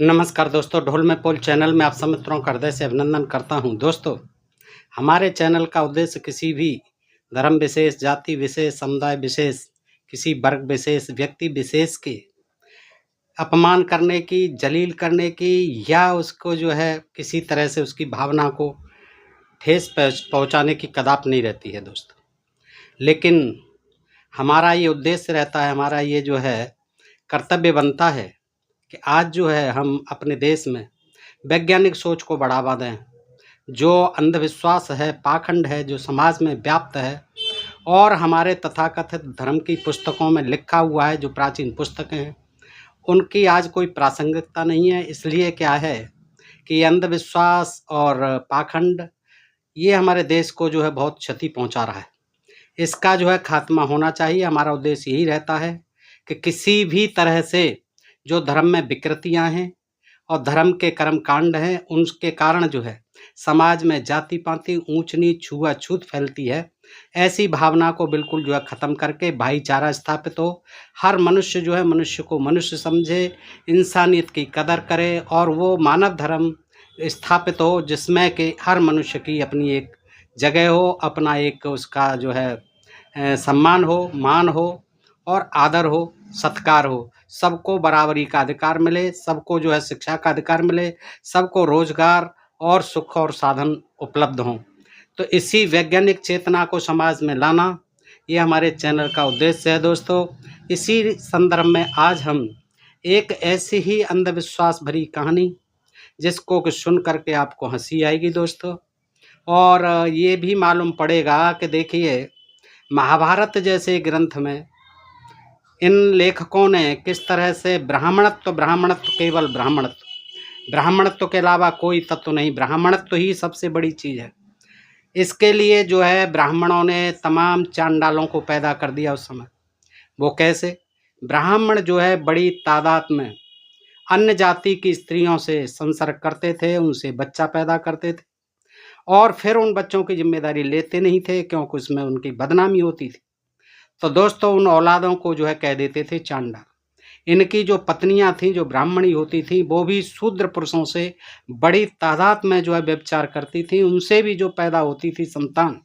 नमस्कार दोस्तों, ढोल में पोल चैनल में आप सब मित्रों का हृदय से अभिनंदन करता हूं। दोस्तों, हमारे चैनल का उद्देश्य किसी भी धर्म विशेष, जाति विशेष, समुदाय विशेष, किसी वर्ग विशेष, व्यक्ति विशेष के अपमान करने की, जलील करने की या उसको जो है किसी तरह से उसकी भावना को ठेस पहुंचाने की कदाप नहीं रहती है दोस्तों। लेकिन हमारा ये उद्देश्य रहता है, हमारा ये जो है कर्तव्य बनता है कि आज जो है हम अपने देश में वैज्ञानिक सोच को बढ़ावा दें। जो अंधविश्वास है, पाखंड है, जो समाज में व्याप्त है और हमारे तथाकथित धर्म की पुस्तकों में लिखा हुआ है, जो प्राचीन पुस्तकें हैं, उनकी आज कोई प्रासंगिकता नहीं है। इसलिए क्या है कि अंधविश्वास और पाखंड ये हमारे देश को जो है बहुत क्षति पहुंचा रहा है। इसका जो है खात्मा होना चाहिए। हमारा उद्देश्य यही रहता है कि किसी भी तरह से जो धर्म में विकृतियां हैं और धर्म के कर्म कांड हैं, उनके कारण जो है समाज में जाति पाति, ऊंच नीच, छुआछूत फैलती है। ऐसी भावना को बिल्कुल जो है ख़त्म करके भाईचारा स्थापित हो। हर मनुष्य जो है मनुष्य को मनुष्य समझे, इंसानियत की कदर करे और वो मानव धर्म स्थापित हो जिसमें कि हर मनुष्य की अपनी एक जगह हो, अपना एक उसका जो है सम्मान हो, मान हो और आदर हो, सत्कार हो। सबको बराबरी का अधिकार मिले, सबको जो है शिक्षा का अधिकार मिले, सबको रोजगार और सुख और साधन उपलब्ध हों। तो इसी वैज्ञानिक चेतना को समाज में लाना ये हमारे चैनल का उद्देश्य है दोस्तों। इसी संदर्भ में आज हम एक ऐसी ही अंधविश्वास भरी कहानी जिसको कि सुन करके आपको हंसी आएगी दोस्तों, और ये भी मालूम पड़ेगा कि देखिए महाभारत जैसे ग्रंथ में इन लेखकों ने किस तरह से ब्राह्मणत्व केवल ब्राह्मणत्व के अलावा कोई तत्व नहीं, ब्राह्मणत्व ही सबसे बड़ी चीज़ है। इसके लिए जो है ब्राह्मणों ने तमाम चांडालों को पैदा कर दिया उस समय। वो कैसे? ब्राह्मण जो है बड़ी तादाद में अन्य जाति की स्त्रियों से संसर्ग करते थे, उनसे बच्चा पैदा करते थे और फिर उन बच्चों की जिम्मेदारी लेते नहीं थे क्योंकि उसमें उनकी बदनामी होती थी। तो दोस्तों उन औलादों को जो है कह देते थे चांडाल। इनकी जो पत्नियां थीं, जो ब्राह्मणी होती थीं, वो भी शूद्र पुरुषों से बड़ी तादाद में जो है व्यभिचार करती थीं। उनसे भी जो पैदा होती थी संतान,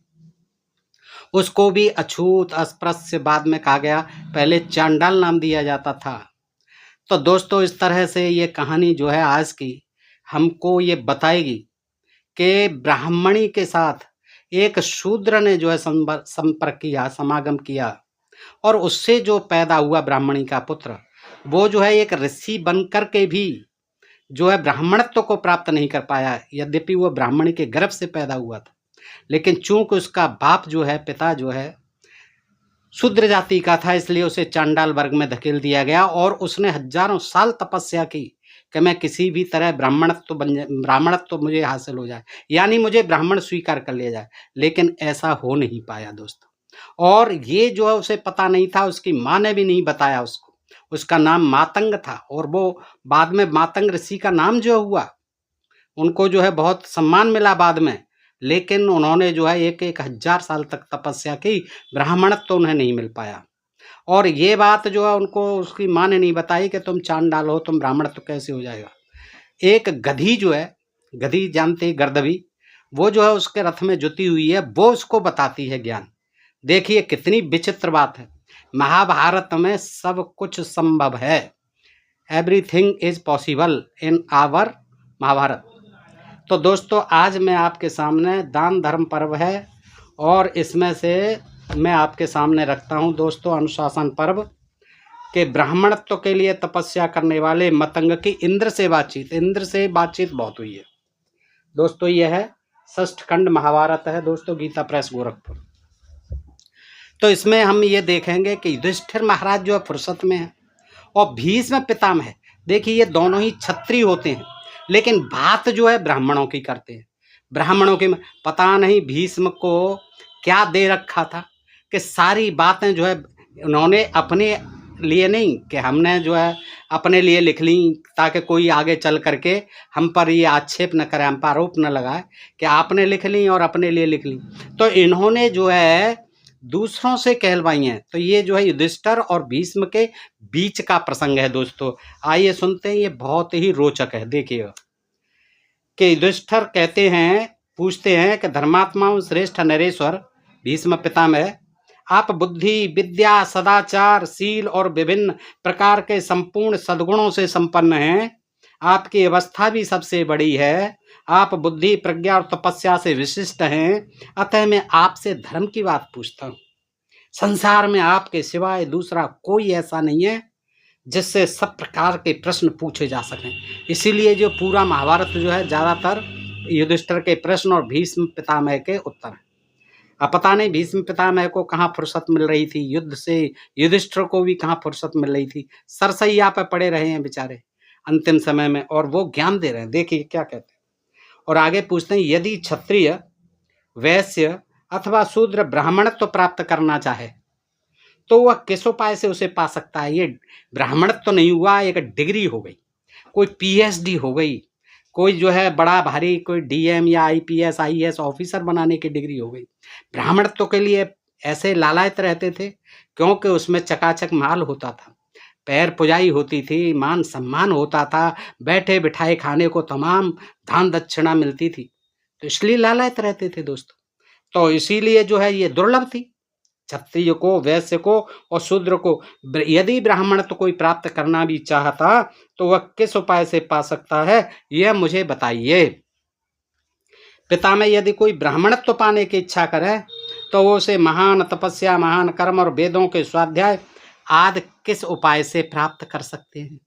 उसको भी अछूत अस्पृश्य बाद में कहा गया, पहले चांडाल नाम दिया जाता था। तो दोस्तों इस तरह से ये कहानी जो है आज की हमको ये बताएगी कि ब्राह्मणी के साथ एक शूद्र ने जो है संपर्क किया, समागम किया और उससे जो पैदा हुआ ब्राह्मणी का पुत्र, वो जो है एक ऋषि बनकर के भी जो है ब्राह्मणत्व को प्राप्त नहीं कर पाया। यद्यपि वो ब्राह्मणी के गर्भ से पैदा हुआ था, लेकिन चूंकि उसका बाप जो है, पिता जो है शूद्र जाति का था, इसलिए उसे चांडाल वर्ग में धकेल दिया गया और उसने हजारों साल तपस्या की कि मैं किसी भी तरह ब्राह्मणत्व मुझे हासिल हो जाए, यानी मुझे ब्राह्मण स्वीकार कर लिया जाए। लेकिन ऐसा हो नहीं पाया दोस्तों। और ये जो है उसे पता नहीं था, उसकी माँ ने भी नहीं बताया उसको। उसका नाम मातंग था और वो बाद में मातंग ऋषि का नाम जो हुआ, उनको जो है बहुत सम्मान मिला बाद में। लेकिन उन्होंने जो है एक हजार साल तक तपस्या की, ब्राह्मणत्व तो उन्हें नहीं मिल पाया। और ये बात जो है उनको उसकी माँ ने नहीं बताई कि तुम चांडाल हो, तुम ब्राह्मणत्व कैसे हो जाएगा। एक गधी जो है, गधी जानते ही, गर्दभी, वो जो है उसके रथ में जुती हुई है, वो उसको बताती है ज्ञान। देखिए कितनी विचित्र बात है। महाभारत में सब कुछ संभव है, everything is possible in our Mahabharat. तो दोस्तों आज मैं आपके सामने दान धर्म पर्व है और इसमें से मैं आपके सामने रखता हूं दोस्तों अनुशासन पर्व के ब्राह्मणत्व के लिए तपस्या करने वाले मतंग की इंद्र से बातचीत बहुत हुई है दोस्तों। यह है षष्ठ खंड महाभारत है दोस्तों, गीता प्रेस गोरखपुर। तो इसमें हम ये देखेंगे कि युधिष्ठिर महाराज जो है फुर्सत में है और भीष्म पितामह है। देखिए ये दोनों ही क्षत्रिय होते हैं, लेकिन बात जो है ब्राह्मणों की करते हैं। ब्राह्मणों के पता नहीं भीष्म को क्या दे रखा था कि सारी बातें जो है उन्होंने अपने लिए नहीं, कि हमने जो है अपने लिए लिख ली ताकि कोई आगे चल करके हम पर ये आक्षेप न करे, हम पर आरोप न लगाए कि आपने लिख ली और अपने लिए लिख ली। तो इन्होंने जो है दूसरों से कहलवाई हैं। तो ये जो है युधिष्ठिर और भीष्म के बीच का प्रसंग है दोस्तों। आइए सुनते हैं, ये बहुत ही रोचक है। देखिए कि युधिष्ठिर कहते हैं, पूछते हैं कि धर्मात्माओं श्रेष्ठ नरेश्वर भीष्म पितामह, आप बुद्धि विद्या सदाचार शील और विभिन्न प्रकार के संपूर्ण सद्गुणों से संपन्न हैं। आपकी अवस्था भी सबसे बड़ी है। आप बुद्धि प्रज्ञा और तपस्या से विशिष्ट हैं। अतः मैं आपसे धर्म की बात पूछता हूँ। संसार में आपके सिवाय दूसरा कोई ऐसा नहीं है जिससे सब प्रकार के प्रश्न पूछे जा सकें। इसीलिए जो पूरा महाभारत जो है ज़्यादातर युधिष्ठिर के प्रश्न और भीष्म पितामह के उत्तर है। अब पता नहीं भीष्म पितामह को कहाँ फुर्सत मिल रही थी युद्ध से, युधिष्ठिर को भी कहाँ फुर्सत मिल रही थी। सरसैया पे पड़े रहे हैं बेचारे अंतिम समय में, और वो ज्ञान दे रहे हैं। देखिए क्या कहते हैं। और आगे पूछते हैं, यदि क्षत्रिय वैश्य अथवा शूद्र ब्राह्मणत्व प्राप्त करना चाहे तो वह किस उपाय से उसे पा सकता है। ये ब्राह्मणत्व तो नहीं हुआ, एक डिग्री हो गई, कोई पीएचडी हो गई, कोई जो है बड़ा भारी कोई डीएम या आईपीएस आईएएस ऑफिसर बनाने की डिग्री हो गई। ब्राह्मणत्व के लिए ऐसे लालायत रहते थे क्योंकि उसमें चकाचक माल होता था, पैर पुजाई होती थी, मान सम्मान होता था, बैठे बिठाए खाने को तमाम दान दक्षिणा मिलती थी, तो इसलिए लालायत रहते थे दोस्तों। तो इसीलिए जो है ये दुर्लभ थी। क्षत्रिय को, वैश्य को और शूद्र को यदि ब्राह्मणत्व कोई प्राप्त करना भी चाहता तो वह किस उपाय से पा सकता है, यह मुझे बताइए। पितामह, यदि कोई ब्राह्मणत्व पाने की इच्छा करे तो वो उसे महान तपस्या, महान कर्म और वेदों के स्वाध्याय आदि किस उपाय से प्राप्त कर सकते हैं।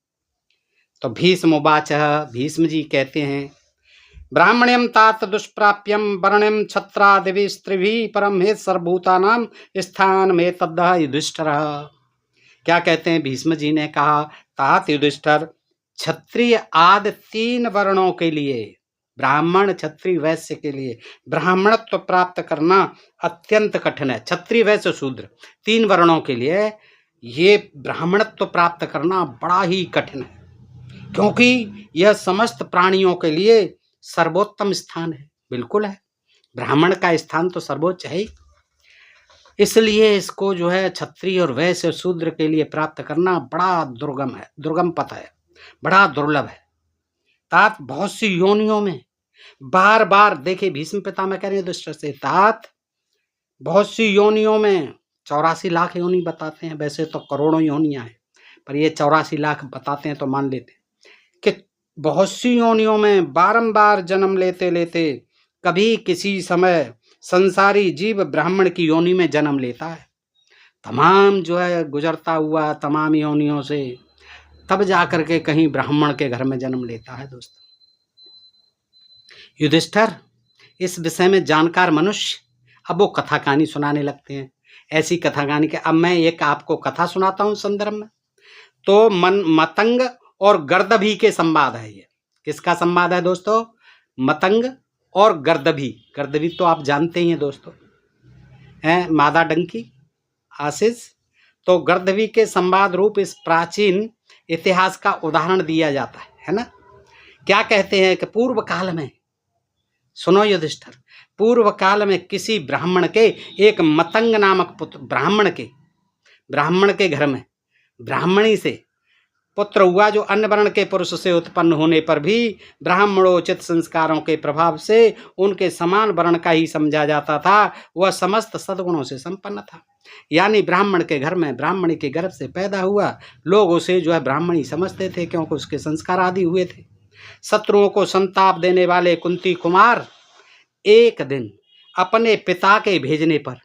तो भीष्म उवाच, भीष्म जी कहते हैं, ब्राह्मण्यम तात दुष्प्राप्यम वर्ण्यम छत्रादिवि स्त्रिभिः परम हे सर्वभूतानां स्थान में तद्दह युधिष्ठिर। क्या कहते हैं भीष्म जी ने कहा, तात युधिष्ठिर, क्षत्रिय आदि 3 वर्णों के लिए, ब्राह्मण क्षत्रिय वैश्य के लिए ब्राह्मणत्व प्राप्त करना अत्यंत कठिन है। क्षत्रिय वैश्य शूद्र 3 वर्णों के लिए ये ब्राह्मणत्व प्राप्त करना बड़ा ही कठिन है, क्योंकि यह समस्त प्राणियों के लिए सर्वोत्तम स्थान है। बिल्कुल है, ब्राह्मण का स्थान तो सर्वोच्च है ही। इसलिए इसको जो है क्षत्रिय और वैश्य और शूद्र के लिए प्राप्त करना बड़ा दुर्गम है, दुर्गम पथ है, बड़ा दुर्लभ है। तात बहुत सी योनियों में बार बार, देखिए भीष्म पितामह कह रहे हैं युधिष्ठिर से, तात बहुत सी योनियों में, 84 लाख योनि बताते हैं, वैसे तो करोड़ों योनियां हैं, पर ये 84 लाख बताते हैं तो मान लेते हैं कि बहुत सी योनियों में बारंबार जन्म लेते लेते कभी किसी समय संसारी जीव ब्राह्मण की योनि में जन्म लेता है। तमाम जो है गुजरता हुआ तमाम योनियों से तब जाकर के कहीं ब्राह्मण के घर में जन्म लेता है। दोस्तों युधिष्ठिर इस विषय में जानकार मनुष्य अब वो कथा कहानी सुनाने लगते हैं। ऐसी कथा कहानी के, अब मैं एक आपको कथा सुनाता हूँ संदर्भ में। तो मतंग और गर्दभी के संवाद है। ये किसका संवाद है दोस्तों? मतंग और गर्दभी। गर्दभी तो आप जानते ही हैं दोस्तों, हैं मादा डंकी आशीष। तो गर्दभी के संवाद रूप इस प्राचीन इतिहास का उदाहरण दिया जाता है ना। क्या कहते हैं कि पूर्व काल में, सुनो युधिष्ठिर, पूर्व काल में किसी ब्राह्मण के एक मतंग नामक पुत्र, ब्राह्मण के घर में ब्राह्मणी से पुत्र हुआ, जो अन्य वर्ण के पुरुष से उत्पन्न होने पर भी ब्राह्मणोचित संस्कारों के प्रभाव से उनके समान वर्ण का ही समझा जाता था। वह समस्त सद्गुणों से संपन्न था, यानी ब्राह्मण के घर में ब्राह्मणी के गर्भ से पैदा हुआ। लोग उसे जो है ब्राह्मणी समझते थे क्योंकि उसके संस्कार आदि हुए थे। शत्रुओं को संताप देने वाले कुंती कुमार एक दिन अपने पिता के भेजने पर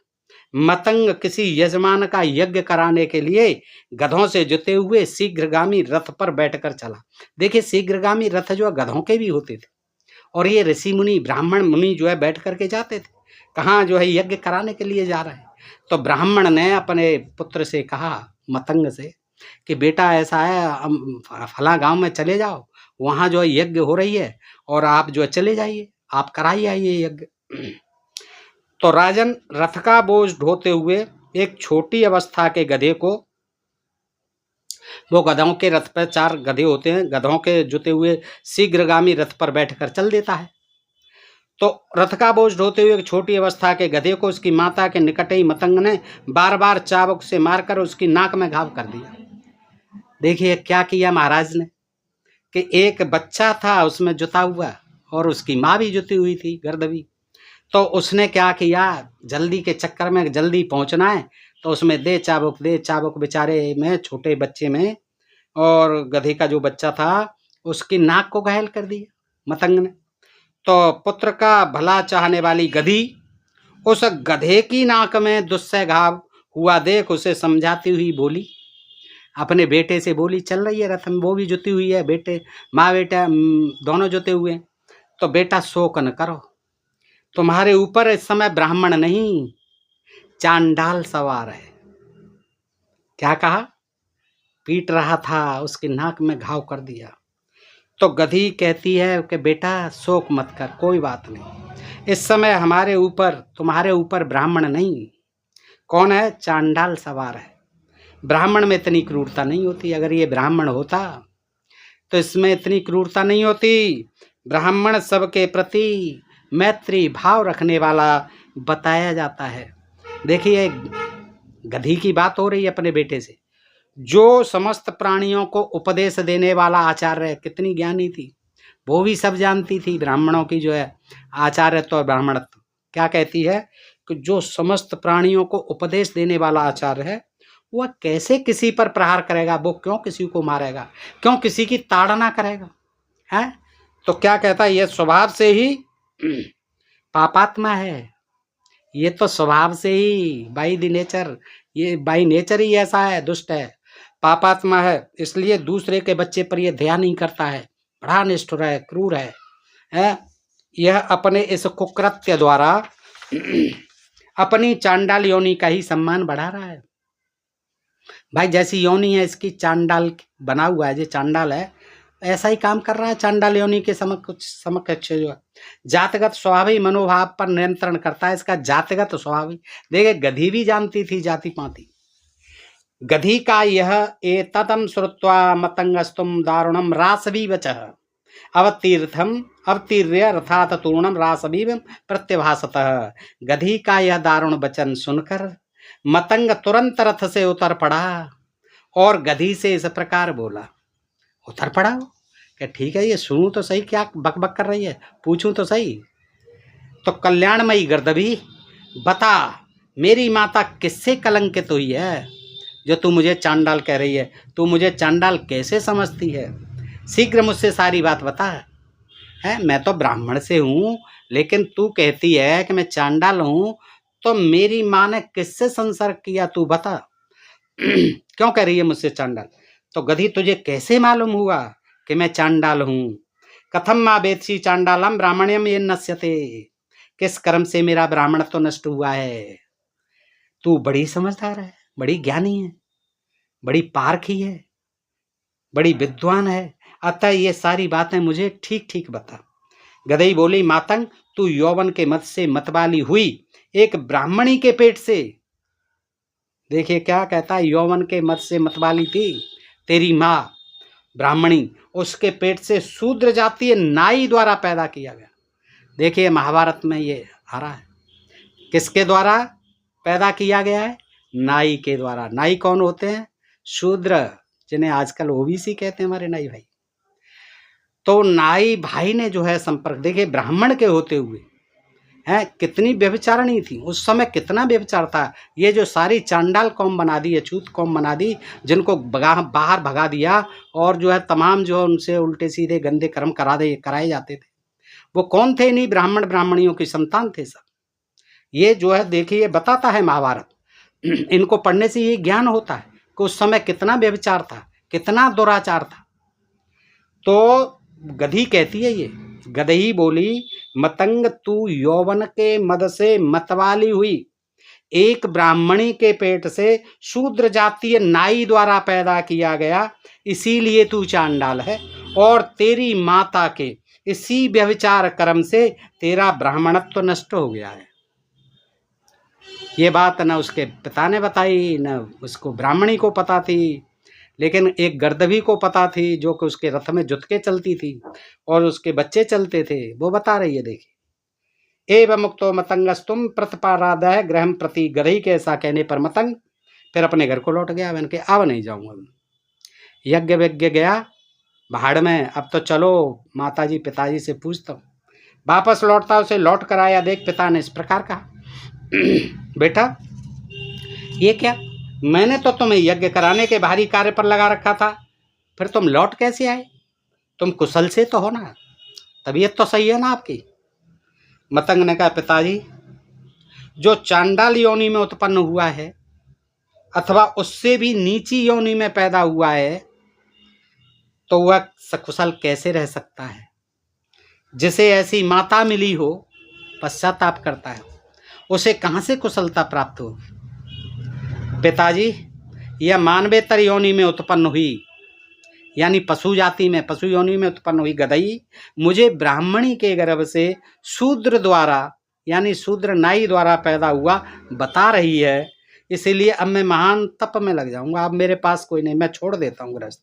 मतंग किसी यजमान का यज्ञ कराने के लिए गधों से जुते हुए शीघ्रगामी रथ पर बैठकर चला। देखिए शीघ्रगामी रथ जो गधों के भी होते थे, और ये ऋषि मुनि ब्राह्मण मुनि जो है बैठ करके जाते थे। कहाँ जो है यज्ञ कराने के लिए जा रहे हैं। तो ब्राह्मण ने अपने पुत्र से कहा, मतंग से, कि बेटा ऐसा है, फला गांव में चले जाओ, वहाँ जो है यज्ञ हो रही है, और आप जो है चले जाइए, आप कराइए आइए यज्ञ। तो राजन रथ का बोझ ढोते हुए एक छोटी अवस्था के गधे को, वो गधों के रथ पर 4 गधे होते हैं, गधों के जुते हुए शीघ्रगामी रथ पर बैठकर चल देता है। तो रथ का बोझ ढोते हुए एक छोटी अवस्था के गधे को उसकी माता के निकट ही मतंग ने बार बार चाबुक से मारकर उसकी नाक में घाव कर दिया। देखिए क्या किया महाराज ने कि एक बच्चा था उसमें जुता हुआ और उसकी माँ भी जुती हुई थी गर्दभी। तो उसने क्या किया, जल्दी के चक्कर में जल्दी पहुंचना है तो उसमें दे चाबुक बेचारे में, छोटे बच्चे में, और गधे का जो बच्चा था उसकी नाक को घायल कर दिया मतंग ने। तो पुत्र का भला चाहने वाली गधी उस गधे की नाक में दुस्सह घाव हुआ देख उसे समझाती हुई बोली, अपने बेटे से बोली, चल रही है रथ में, वो भी जुती हुई है, बेटे माँ बेटा दोनों जुते हुए हैं, तो बेटा शोक न करो, तुम्हारे ऊपर इस समय ब्राह्मण नहीं चांडाल सवार है। क्या कहा, पीट रहा था, उसकी नाक में घाव कर दिया। तो गधी कहती है कि बेटा शोक मत कर, कोई बात नहीं, इस समय हमारे ऊपर, तुम्हारे ऊपर ब्राह्मण नहीं, कौन है, चांडाल सवार है। ब्राह्मण में इतनी क्रूरता नहीं होती, अगर ये ब्राह्मण होता तो इसमें इतनी क्रूरता नहीं होती। ब्राह्मण सबके प्रति मैत्री भाव रखने वाला बताया जाता है। देखिए गधी की बात हो रही है अपने बेटे से, जो समस्त प्राणियों को उपदेश देने वाला आचार्य, कितनी ज्ञानी थी, वो भी सब जानती थी ब्राह्मणों की जो है आचार्यत्व और ब्राह्मणत्व। क्या कहती है कि जो समस्त प्राणियों को उपदेश देने वाला आचार्य है वह कैसे किसी पर प्रहार करेगा, वो क्यों किसी को मारेगा, क्यों किसी की ताड़ना करेगा, है। तो क्या कहता है, ये स्वभाव से ही पापात्मा है, ये तो स्वभाव से ही बाई द नेचर, ये बाई नेचर ही ऐसा है, दुष्ट है, पापात्मा है, इसलिए दूसरे के बच्चे पर यह ध्यान नहीं करता है, बड़ा निष्ठुर है, क्रूर है। यह अपने इस कुकृत्य द्वारा अपनी चांडाल योनि का ही सम्मान बढ़ा रहा है। भाई जैसी योनि है इसकी चांडाल बना हुआ है, जो चांडाल है ऐसा ही काम कर रहा है, चांडाल योनि के समकक्ष जो है जातगत स्वभावी मनोभाव पर नियंत्रण करता है, इसका जातगत स्वभावी। देखिए गधी भी जानती थी जाति पाति, गधी का यह एततम श्रुत्वा मतंगस्तुम दारुणम रासवीवचः अवतीर्थम अवतीर्य रथात तूर्णम रासवीव प्रत्यभासतः। गधी का यह दारुण वचन सुनकर मतंग तुरंत रथ से उतर पड़ा और गधी से इस प्रकार बोला, उतर पड़ा हो क्या, ठीक है ये सुनूं तो सही, क्या बकबक कर रही है, पूछूं तो सही। तो कल्याणमयी गर्दभी बता, मेरी माता किससे कलंकित हुई है जो तू मुझे चांडाल कह रही है, तू मुझे चांडाल कैसे समझती है, शीघ्र मुझसे सारी बात बता। है मैं तो ब्राह्मण से हूँ, लेकिन तू कहती है कि मैं चांडाल हूँ, तो मेरी माँ ने किससे संसर्ग किया, तू बता। क्यों कह रही है मुझसे चांडाल। तो गधी तुझे कैसे मालूम हुआ कि मैं चांडाल हूँ, कथम माँ वेत्सी चांडालम ब्राह्मण्यम ये नश्यते, किस कर्म से मेरा ब्राह्मण तो नष्ट हुआ है। तू बड़ी समझदार है, बड़ी ज्ञानी है, बड़ी पारखी है, बड़ी विद्वान है, अतः ये सारी बातें मुझे ठीक ठीक बता। गदई बोली, मातंग तू यौवन के मत से मतवाली हुई एक ब्राह्मणी के पेट से। देखिए क्या कहता है, यौवन के मत से मतवाली थी तेरी माँ ब्राह्मणी, उसके पेट से शूद्र जातीय नाई द्वारा पैदा किया गया। देखिए महाभारत में ये आ रहा है, किसके द्वारा पैदा किया गया है, नाई के द्वारा। नाई कौन होते हैं, शूद्र, जिन्हें आजकल ओबीसी कहते हैं हमारे नाई भाई। तो नाई भाई ने जो है संपर्क, देखिए ब्राह्मण के होते हुए है कितनी व्यभिचारणी थी उस समय, कितना व्यभिचार था। ये जो सारी चांडाल कौम बना दी, अछूत कौम बना दी, जिनको बाहर भगा दिया और जो है तमाम जो उनसे उल्टे सीधे गंदे कर्म कराए जाते थे, वो कौन थे, नहीं ब्राह्मण ब्राह्मणियों की संतान थे सब। ये जो है देखिए बताता है महाभारत, इनको पढ़ने से ये ज्ञान होता है कि उस समय कितना व्यभिचार था, कितना दुराचार था। तो गधी कहती है, ये गदही बोली, मतंग तू यौवन के मद से मतवाली हुई एक ब्राह्मणी के पेट से शूद्र जातीय नाई द्वारा पैदा किया गया, इसीलिए तू चांडाल है, और तेरी माता के इसी व्यभिचार कर्म से तेरा ब्राह्मणत्व नष्ट हो गया है। ये बात न उसके पिता ने बताई, न उसको ब्राह्मणी को पता थी, लेकिन एक गर्दभी को पता थी जो कि उसके रथ में जुत के चलती थी और उसके बच्चे चलते थे, वो बता रही है। देखिए एवं मुक्तो मतंगस्तुम प्रतिपाराधः ग्रहम प्रति गरही के ऐसा कहने पर मतंग फिर अपने घर को लौट गया। मैंने कहा अब नहीं जाऊंगा, यज्ञ विज्ञ गया भाड़ में, अब तो चलो माताजी पिताजी से पूछता हूँ। वापस लौटता उसे लौट कर आया, देख पिता ने इस प्रकार कहा, बेटा ये क्या, मैंने तो तुम्हें यज्ञ कराने के भारी कार्य पर लगा रखा था, फिर तुम लौट कैसे आए? तुम कुशल से तो हो ना, तबीयत तो सही है ना आपकी? मतंग ने कहा, पिताजी जो चांडाल योनि में उत्पन्न हुआ है अथवा उससे भी नीची योनि में पैदा हुआ है तो वह सकुशल कैसे रह सकता है? जिसे ऐसी माता मिली हो पश्चाताप करता है, उसे कहाँ से कुशलता प्राप्त हो? पिताजी यह मानवेतर योनि में उत्पन्न हुई, यानी पशु जाति में, पशु योनि में उत्पन्न हुई गदई मुझे ब्राह्मणी के गर्भ से शूद्र द्वारा यानी शूद्र नाई द्वारा पैदा हुआ बता रही है, इसीलिए अब मैं महान तप में लग जाऊंगा। अब मेरे पास कोई नहीं, मैं छोड़ देता हूँ गृहस्थ,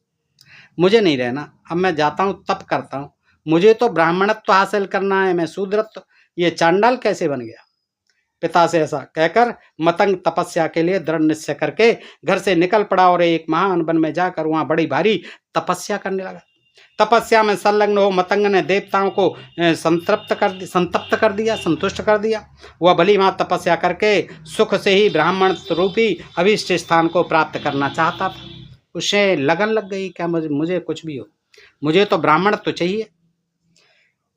मुझे नहीं रहना, अब मैं जाता हूँ तप करता हूँ, मुझे तो ब्राह्मणत्व हासिल करना है, मैं शूद्रत्व, ये चांडाल कैसे बन गया? पिता से ऐसा कहकर मतंग तपस्या के लिए दृढ़ निश्चय करके घर से निकल पड़ा और एक महान वन में जाकर वहां बड़ी भारी तपस्या करने लगा। तपस्या में संलग्न हो मतंग ने देवताओं को संतप्त कर दिया, संतुष्ट कर दिया। वह भली वहां तपस्या करके सुख से ही ब्राह्मण रूपी अभीष्ट स्थान को प्राप्त करना चाहता था। उसे लगन लग गई, क्या मुझे कुछ भी हो, मुझे तो ब्राह्मण तो चाहिए।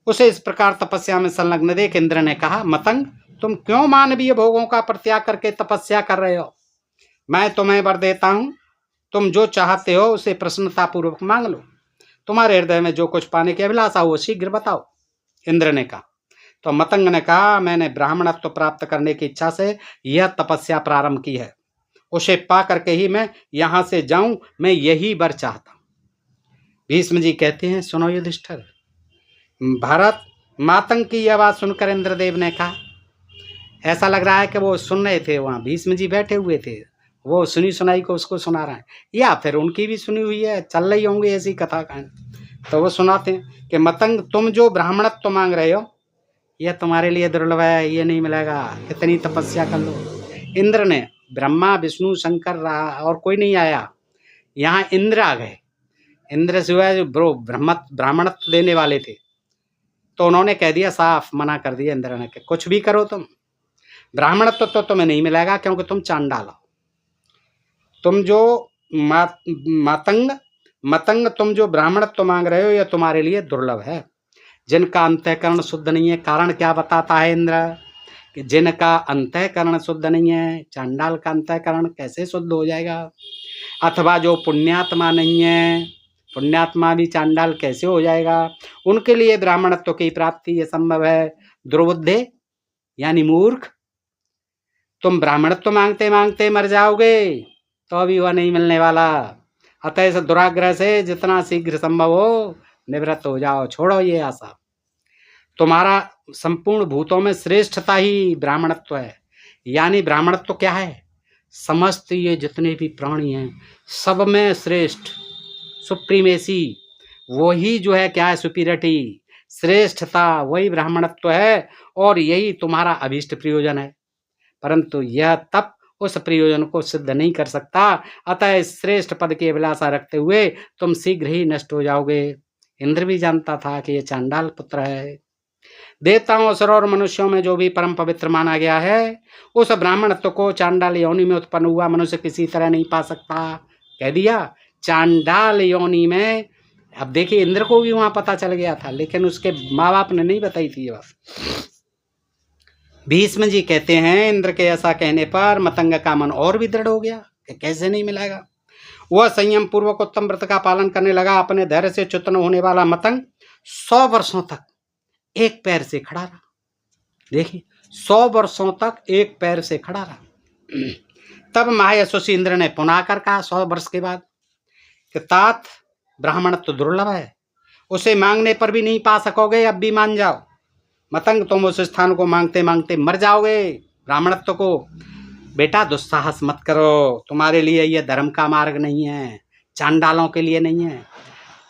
उसे इस प्रकार तपस्या में संलग्न देख इंद्र ने कहा, मतंग तुम क्यों मानवीय भोगों का परित्याग करके तपस्या कर रहे हो? मैं तुम्हें वर देता हूं, तुम जो चाहते हो उसे प्रसन्नता पूर्वक मांग लो, तुम्हारे हृदय में जो कुछ पाने की अभिलाषा हो शीघ्र बताओ। इंद्र ने कहा। तो मतंग ने कहा, मैंने ब्राह्मणत्व प्राप्त करने की इच्छा से यह तपस्या प्रारंभ की है, उसे पा करके ही मैं यहां से जाऊं, मैं यही वर चाहता हूं। भीष्म जी कहते हैं, सुनो युधिष्ठिर, भारत मातंग की यह बात सुनकर इंद्रदेव ने कहा, ऐसा लग रहा है कि वो सुन रहे थे, वहाँ भीष्म जी बैठे हुए थे, वो सुनी सुनाई को उसको सुना रहे हैं, या फिर उनकी भी सुनी हुई है, चल रही होंगी ऐसी कथा कहानी। तो वो सुनाते हैं कि मतंग तुम जो ब्राह्मणत्व मांग रहे हो यह तुम्हारे लिए दुर्लभ है, ये नहीं मिलेगा, कितनी तपस्या कर लो। इंद्र ने, ब्रह्मा विष्णु शंकर रहा और कोई नहीं आया, यहाँ इंद्र आ गए। इंद्र सिवाय जो ब्राह्मणत्व देने वाले थे, तो उन्होंने कह दिया, साफ मना कर दिया इंद्र ने कि कुछ भी करो तुम, ब्राह्मणत्व तो तुम्हें नहीं मिलेगा क्योंकि तुम चांडाल हो। तुम जो मतंग तुम जो ब्राह्मणत्व मांग रहे हो यह तुम्हारे लिए दुर्लभ है। जिनका अंतःकरण शुद्ध नहीं है, कारण क्या बताता है इंद्र कि जिनका अंतःकरण शुद्ध नहीं है, चांडाल का अंतःकरण कैसे शुद्ध हो जाएगा? अथवा जो पुण्यात्मा नहीं है, पुण्यात्मा भी चांडाल कैसे हो जाएगा? उनके लिए ब्राह्मणत्व की प्राप्ति ये संभव है। दुर्बुद्धे यानी मूर्ख, तुम ब्राह्मणत्व मांगते मांगते मर जाओगे तो अभी वह नहीं मिलने वाला। अतः इस दुराग्रह से जितना शीघ्र संभव हो निवृत्त हो जाओ, छोड़ो ये आशा। तुम्हारा संपूर्ण भूतों में श्रेष्ठता ही ब्राह्मणत्व है। यानी ब्राह्मणत्व क्या है? समस्त ये जितने भी प्राणी हैं सब में श्रेष्ठ, सुप्रीमेसी, वही जो है क्या है, सुपीरियरिटी, श्रेष्ठता, वही ब्राह्मणत्व है और यही तुम्हारा अभीष्ट प्रयोजन है। परंतु यह तप उस प्रयोजन को सिद्ध नहीं कर सकता। अतः इस श्रेष्ठ पद की अभिलाषा रखते हुए तुम शीघ्र ही नष्ट हो जाओगे। इंद्र भी जानता था कि यह चांडाल पुत्र है। देवताओं, असुरों और मनुष्यों में जो भी परम पवित्र माना गया है उस ब्राह्मणत्व को चांडाल योनि में उत्पन्न हुआ मनुष्य किसी तरह नहीं पा सकता। कह दिया चांडाल योनि में। अब देखिए इंद्र को भी वहां पता चल गया था, लेकिन उसके माँ बाप ने नहीं बताई थी ये बात। भीष्म जी कहते हैं, इंद्र के ऐसा कहने पर मतंग का मन और भी दृढ़ हो गया कि कैसे नहीं मिलेगा। वह संयम पूर्वक उत्तम व्रत का पालन करने लगा। अपने धैर्य से च्युत न होने वाला मतंग 100 वर्षों तक एक पैर से खड़ा रहा। देखिए 100 वर्षों तक एक पैर से खड़ा रहा। तब महायशस्वी इंद्र ने पुनः कर कहा 100 वर्ष के बाद कि तात ब्राह्मणत्व दुर्लभ है, उसे मांगने पर भी नहीं पा सकोगे, अब भी मान जाओ। मतंग तुम उस स्थान को मांगते मांगते मर जाओगे, ब्राह्मणत्व को। बेटा दुस्साहस मत करो, तुम्हारे लिए यह धर्म का मार्ग नहीं है, चांडालों के लिए नहीं है,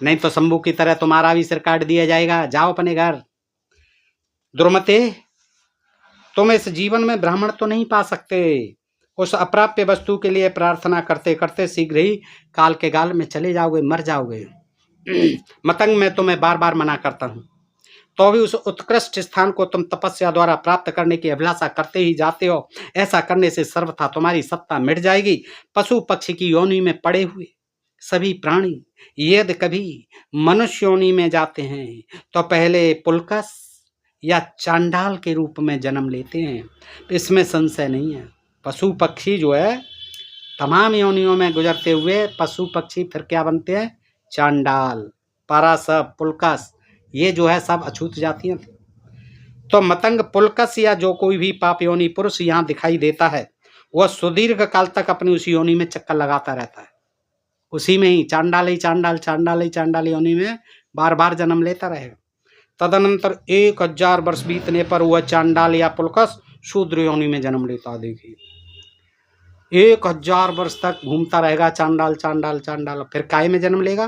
नहीं तो शंभू की तरह तुम्हारा भी सिर काट दिया जाएगा। जाओ अपने घर। दुर्मते, तुम इस जीवन में ब्राह्मण तो नहीं पा सकते। उस अप्राप्य वस्तु के लिए प्रार्थना करते करते शीघ्र ही काल के गाल में चले जाओगे, मर जाओगे। मतंग मैं तुम्हें बार बार मना करता हूं, तो भी उस उत्कृष्ट स्थान को तुम तपस्या द्वारा प्राप्त करने की अभिलाषा करते ही जाते हो। ऐसा करने से सर्वथा तुम्हारी सत्ता मिट जाएगी। पशु पक्षी की योनि में पड़े हुए सभी प्राणी यदि कभी मनुष्य योनि में जाते हैं तो पहले पुलकस या चांडाल के रूप में जन्म लेते हैं, इसमें संशय नहीं है। पशु पक्षी जो है तमाम योनियों में गुजरते हुए पशु पक्षी फिर क्या बनते हैं? चांडाल, परासप, पुलकस, ये जो है सब अछूत जातियां थी। तो मतंग, पुलकस या जो कोई भी पाप योनि पुरुष यहाँ दिखाई देता है वह सुदीर्घ काल तक अपनी उसी योनि में चक्कर लगाता रहता है। उसी में ही चांडाल ही चांडाल, चांडाल ही चांडाल योनि में बार बार जन्म लेता रहेगा। तदनंतर 1000 वर्ष बीतने पर वह चांडाल या पुलकस शूद्र योनि में जन्म लेता है। देखिए 1000 वर्ष तक घूमता रहेगा चांडाल चांडाल चांडाल, फिर काय में जन्म लेगा?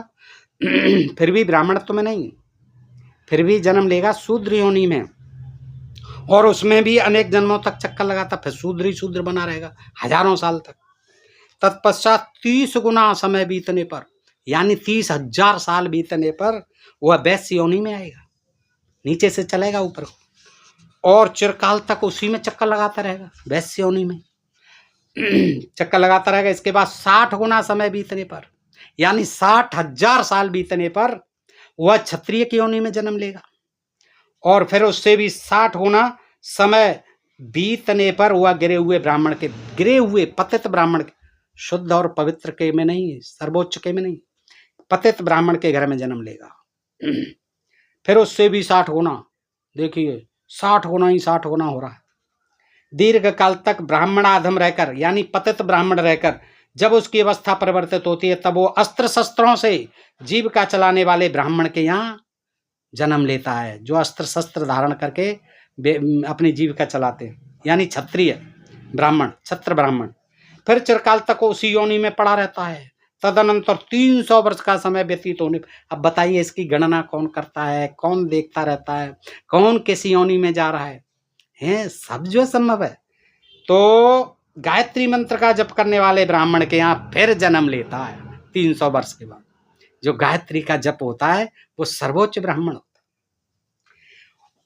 फिर भी ब्राह्मणत्व में नहीं, फिर भी जन्म लेगा शूद्र योनि में, और उसमें भी अनेक जन्मों तक चक्कर लगाता, फिर शूद्र ही शूद्र बना रहेगा हजारों साल तक। तत्पश्चात 30 गुना समय बीतने पर, यानी 30,000 साल बीतने पर वह वैश्य योनि में आएगा, नीचे से चलेगा ऊपर, और चिरकाल तक उसी में चक्कर लगाता रहेगा वैश्य योनि में चक्कर लगाता रहेगा। इसके बाद 60 गुना समय बीतने पर, यानी 60,000 साल बीतने पर वह क्षत्रिय की योनि में जन्म लेगा, और फिर उससे भी 60 गुना समय बीतने पर वह गिरे हुए ब्राह्मण के, गिरे हुए पतित ब्राह्मण के, शुद्ध और पवित्र के में नहीं, सर्वोच्च के में नहीं, पतित ब्राह्मण के घर में जन्म लेगा। फिर उससे भी 60 गुना, देखिए 60 गुना ही 60 गुना हो रहा है। दीर्घ काल तक ब्राह्मणाधम रहकर, यानी पतित ब्राह्मण रहकर जब उसकी अवस्था परिवर्तित होती है तब वो अस्त्र शस्त्रों से जीविका चलाने वाले ब्राह्मण के यहाँ जन्म लेता है, जो अस्त्र शस्त्र धारण करके अपनी जीविका चलाते हैं, यानी क्षत्रिय ब्राह्मण, छत्र ब्राह्मण। फिर चिरकाल तक उसी योनि में पड़ा रहता है। तदनंतर 300 वर्ष का समय व्यतीत होने, अब बताइए इसकी गणना कौन करता है, कौन देखता रहता है, कौन किस योनि में जा रहा है, सब जो संभव है। तो गायत्री मंत्र का जप करने वाले ब्राह्मण के यहाँ फिर जन्म लेता है 300 वर्ष के बाद। जो गायत्री का जप होता है वो सर्वोच्च ब्राह्मण होता है।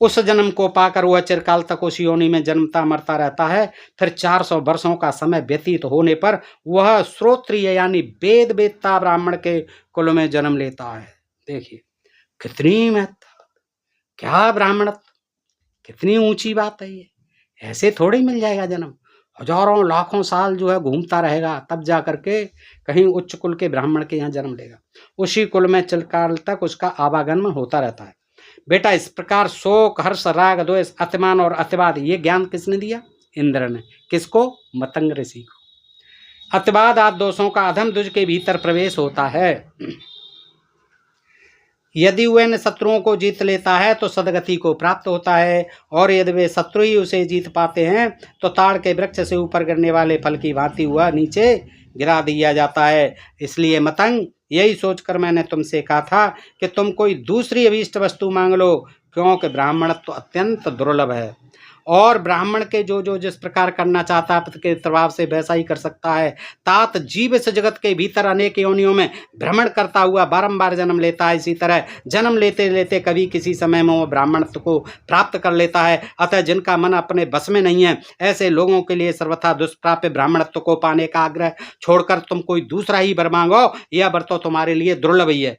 उस जन्म को पाकर वह चिरकाल तक उस योनि में जन्मता मरता रहता है। फिर 400 वर्षों का समय व्यतीत होने पर वह श्रोत्रिय यानी वेद वेदता ब्राह्मण के कुल में जन्म लेता है। देखिए कितनी महत्ता, क्या ब्राह्मणत्व, कितनी ऊंची बात है ये। ऐसे थोड़ी मिल जाएगा जन्म, हजारों लाखों साल जो है घूमता रहेगा, तब जा करके कहीं उच्च कुल के ब्राह्मण के यहाँ जन्म लेगा। उसी कुल में चिरकाल तक उसका आवागमन होता रहता है। बेटा इस प्रकार शोक, हर्ष, राग, द्वेष, अतिमान और अतिवाद, ये ज्ञान किसने दिया? इंद्र ने। किसको? मतंग ऋषि को। अतिवाद आदि दोषों का अधम द्विज के भीतर प्रवेश होता है। यदि वह इन शत्रुओं को जीत लेता है तो सदगति को प्राप्त होता है, और यदि वे शत्रु ही उसे जीत पाते हैं तो ताड़ के वृक्ष से ऊपर गिरने वाले फल की भांति हुआ नीचे गिरा दिया जाता है। इसलिए मतंग, यही सोचकर मैंने तुमसे कहा था कि तुम कोई दूसरी अभीष्ट वस्तु मांग लो, क्योंकि ब्राह्मणत्व तो अत्यंत दुर्लभ है, और ब्राह्मण के जो जिस प्रकार करना चाहता है के प्रभाव से वैसा ही कर सकता है। तात जीव इस जगत के भीतर अनेक योनियों में भ्रमण करता हुआ बारंबार जन्म लेता है। इसी तरह जन्म लेते लेते कभी किसी समय में वो ब्राह्मणत्व को प्राप्त कर लेता है। अतः जिनका मन अपने बस में नहीं है, ऐसे लोगों के लिए सर्वथा दुष्प्राप्य ब्राह्मणत्व को पाने का आग्रह छोड़कर तुम कोई दूसरा ही वर मांगो, यह वर तो तुम्हारे लिए दुर्लभ ही है।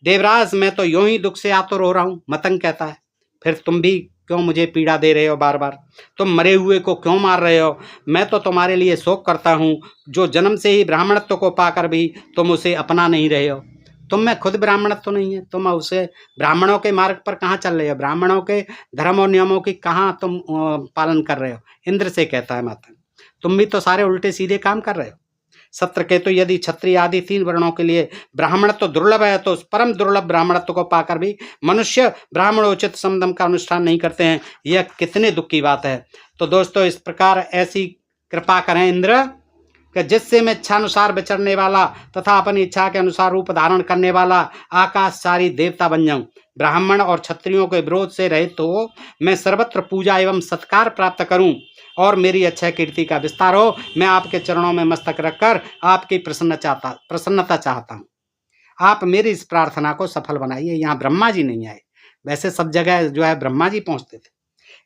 देवराज, मैं तो यूं ही दुख से आतुर हो रहा हूँ, मतंग कहता है। फिर तुम भी क्यों मुझे पीड़ा दे रहे हो बार बार? तुम मरे हुए को क्यों मार रहे हो? मैं तो तुम्हारे लिए शोक करता हूँ, जो जन्म से ही ब्राह्मणत्व को पाकर भी तुम उसे अपना नहीं रहे हो। तुम में खुद ब्राह्मणत्व नहीं है, तुम उसे ब्राह्मणों के मार्ग पर कहाँ चल रहे हो? ब्राह्मणों के धर्म और नियमों की कहाँ तुम पालन कर रहे हो? इंद्र से कहता है माता, तुम भी तो सारे उल्टे सीधे काम कर रहे हो। सत्र के तो यदि क्षत्रिय आदि 3 वर्णों के लिए ब्राह्मणत्व दुर्लभ है, तो उस परम दुर्लभ ब्राह्मणत्व को पाकर भी मनुष्य ब्राह्मणोचित समदम का अनुष्ठान नहीं करते हैं, यह कितने दुख की बात है। तो दोस्तों, इस प्रकार ऐसी कृपा करें इंद्र कि जिससे मैं इच्छानुसार विचरने वाला तथा अपनी इच्छा के अनुसार रूप धारण करने वाला आकाशचारी देवता बन जाऊं। ब्राह्मण और क्षत्रियों के विरोध से रहित हो, मैं सर्वत्र पूजा एवं सत्कार प्राप्त करूं और मेरी अच्छे कीर्ति का विस्तार हो। मैं आपके चरणों में मस्तक रखकर आपकी प्रसन्नता चाहता हूँ। आप मेरी इस प्रार्थना को सफल बनाइए। यहाँ ब्रह्मा जी नहीं आए, वैसे सब जगह जो है ब्रह्मा जी पहुंचते थे।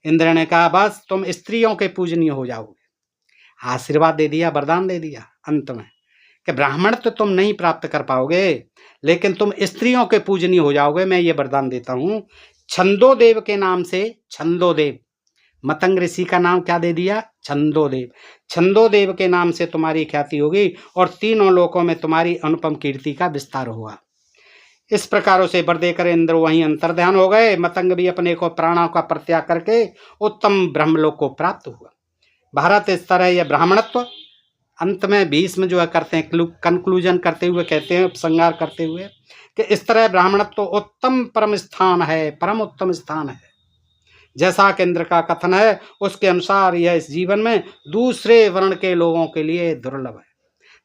इंद्र ने कहा बस तुम स्त्रियों के पूजनीय हो जाओगे। आशीर्वाद दे दिया, वरदान दे दिया अंत में कि ब्राह्मण तो तुम नहीं प्राप्त कर पाओगे, लेकिन तुम स्त्रियों के पूजनीय हो जाओगे। मैं ये वरदान देता हूँ। छंदोदेव के नाम से, छंदोदेव, मतंग ऋषि का नाम क्या दे दिया? छंदोदेव। छंदोदेव के नाम से तुम्हारी ख्याति होगी और तीनों लोकों में तुम्हारी अनुपम कीर्ति का विस्तार होगा। इस प्रकार से वर देकर इंद्र वहीं अंतर्ध्यान हो गए। मतंग भी अपने को प्राणों का परित्याग करके उत्तम ब्रह्मलोक को प्राप्त हुआ। भारत इस तरह यह ब्राह्मणत्व अंत में भीष्म जो है करते हैं, कंक्लूजन करते हुए कहते हैं, उपसंहार करते हुए कि इस तरह ब्राह्मणत्व उत्तम परम स्थान है, परम उत्तम स्थान है। जैसा कि इंद्र का कथन है उसके अनुसार यह इस जीवन में दूसरे वर्ण के लोगों के लिए दुर्लभ है।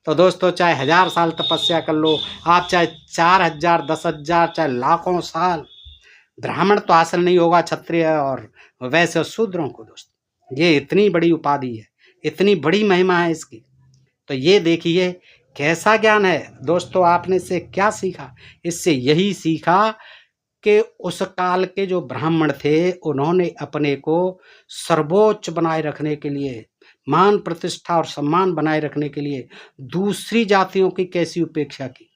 तो दोस्तों, चाहे 1000 साल तपस्या कर लो आप, चाहे 4000, 10,000, चाहे लाखों साल, ब्राह्मण तो हासिल नहीं होगा क्षत्रिय और वैश्य और शूद्रों को। दोस्तों, ये इतनी बड़ी उपाधि है, इतनी बड़ी महिमा है इसकी। तो ये देखिए कैसा ज्ञान है दोस्तों। आपने इससे क्या सीखा? इससे यही सीखा कि उस काल के जो ब्राह्मण थे उन्होंने अपने को सर्वोच्च बनाए रखने के लिए, मान प्रतिष्ठा और सम्मान बनाए रखने के लिए दूसरी जातियों की कैसी उपेक्षा की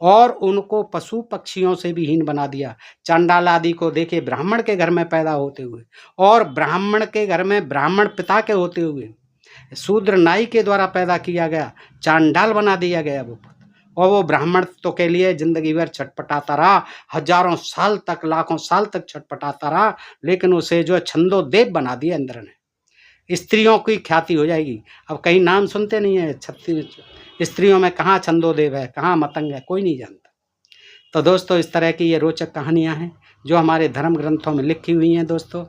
और उनको पशु पक्षियों से भी हीन बना दिया। चांडाल आदि को देखे ब्राह्मण के घर में पैदा होते हुए और ब्राह्मण के घर में ब्राह्मण पिता के होते हुए शूद्र नाई के द्वारा पैदा किया गया, चांडाल बना दिया गया वो, और वो ब्राह्मण तो के लिए जिंदगी भर छटपटाता रहा, हजारों साल तक, लाखों साल तक छटपटाता रहा, लेकिन उसे जो छंदोदेव बना दिया इंद्र ने। स्त्रियों की ख्याति हो जाएगी। अब कहीं नाम सुनते नहीं है, 36 स्त्रियों में कहाँ छंदोदेव है, कहाँ मतंग है, कोई नहीं जानता। तो दोस्तों, इस तरह की ये रोचक कहानियाँ हैं जो हमारे धर्म ग्रंथों में लिखी हुई हैं दोस्तों।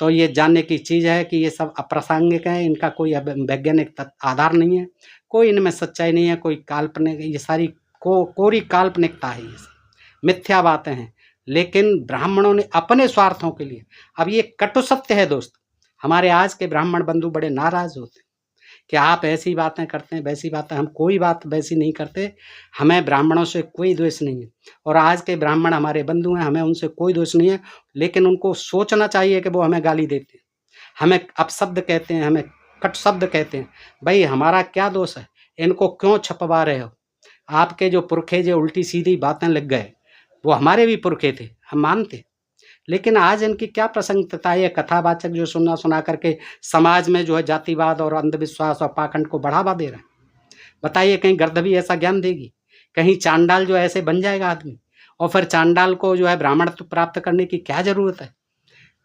तो ये जानने की चीज़ है कि ये सब अप्रासंगिक है, इनका कोई वैज्ञानिक आधार नहीं है, कोई इनमें सच्चाई नहीं है, कोई काल्पनिक, ये सारी कोरी काल्पनिकता है, ये मिथ्या बातें हैं। लेकिन ब्राह्मणों ने अपने स्वार्थों के लिए, अब ये कटु सत्य है दोस्त, हमारे आज के ब्राह्मण बंधु बड़े नाराज होते हैं कि आप ऐसी बातें करते हैं, वैसी बातें। हम कोई बात वैसी नहीं करते, हमें ब्राह्मणों से कोई द्वेष नहीं है और आज के ब्राह्मण हमारे बंधु हैं, हमें उनसे कोई दोष नहीं है। लेकिन उनको सोचना चाहिए कि वो हमें गाली देते हैं, हमें अपशब्द कहते हैं, हमें कट शब्द कहते हैं। भाई हमारा क्या दोष है? इनको क्यों छपवा रहे हो? आपके जो पुरखे जो उल्टी सीधी बातें लग गए, वो हमारे भी पुरखे थे, हम मानते। लेकिन आज इनकी क्या प्रसंगता है? कथावाचक जो सुना करके समाज में जो है जातिवाद और अंधविश्वास और पाखंड को बढ़ावा दे रहे हैं। बताइए, कहीं गर्द भी ऐसा ज्ञान देगी? कहीं चांडाल जो ऐसे बन जाएगा आदमी? और फिर चांडाल को जो है ब्राह्मण प्राप्त करने की क्या जरूरत है?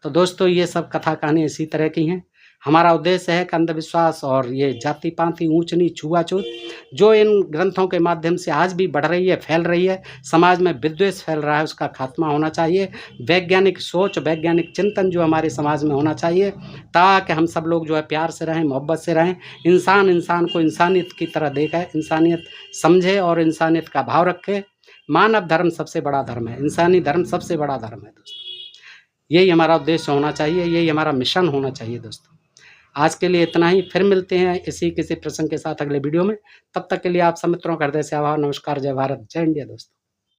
तो दोस्तों, ये सब कथा कहानी इसी तरह की हैं। हमारा उद्देश्य है कि अंधविश्वास और ये जाति पाति, ऊंच नीच, छुआछूत जो इन ग्रंथों के माध्यम से आज भी बढ़ रही है, फैल रही है, समाज में विद्वेष फैल रहा है, उसका खात्मा होना चाहिए। वैज्ञानिक सोच, वैज्ञानिक चिंतन जो हमारे समाज में होना चाहिए, ताकि हम सब लोग जो है प्यार से रहें, मोहब्बत से रहें, इंसान को इंसानियत की तरह देखे, इंसानियत समझे और इंसानियत का भाव रखे। मानव धर्म सबसे बड़ा धर्म है, इंसानी धर्म सबसे बड़ा धर्म है दोस्तों। यही हमारा उद्देश्य होना चाहिए, यही हमारा मिशन होना चाहिए दोस्तों। आज के लिए इतना ही, फिर मिलते हैं इसी किसी प्रसंग के साथ अगले वीडियो में। तब तक के लिए आप सब मित्रों का हृदय से आभार, नमस्कार, जय भारत, जय इंडिया दोस्तों।